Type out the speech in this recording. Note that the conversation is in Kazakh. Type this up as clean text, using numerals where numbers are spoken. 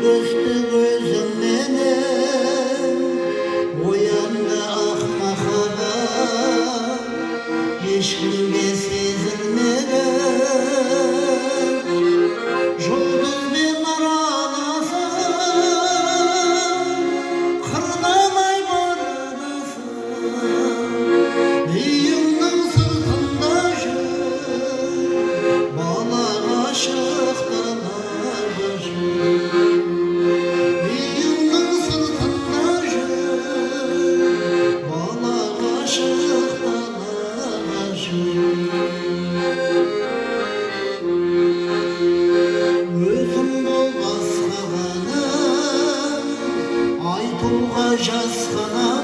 өсті көзімменен, оянды ақ махаббат, ешкімге сезілмеген. Жұлдызбен араласып, қырдан ай барадасып, үйіңнің сыртында жүр, бала ғашық далада жүр. Үйіңнің сыртында жүр, бала ғашық далада жүр. Өзім бол басқағаным, айтуға жасқанам.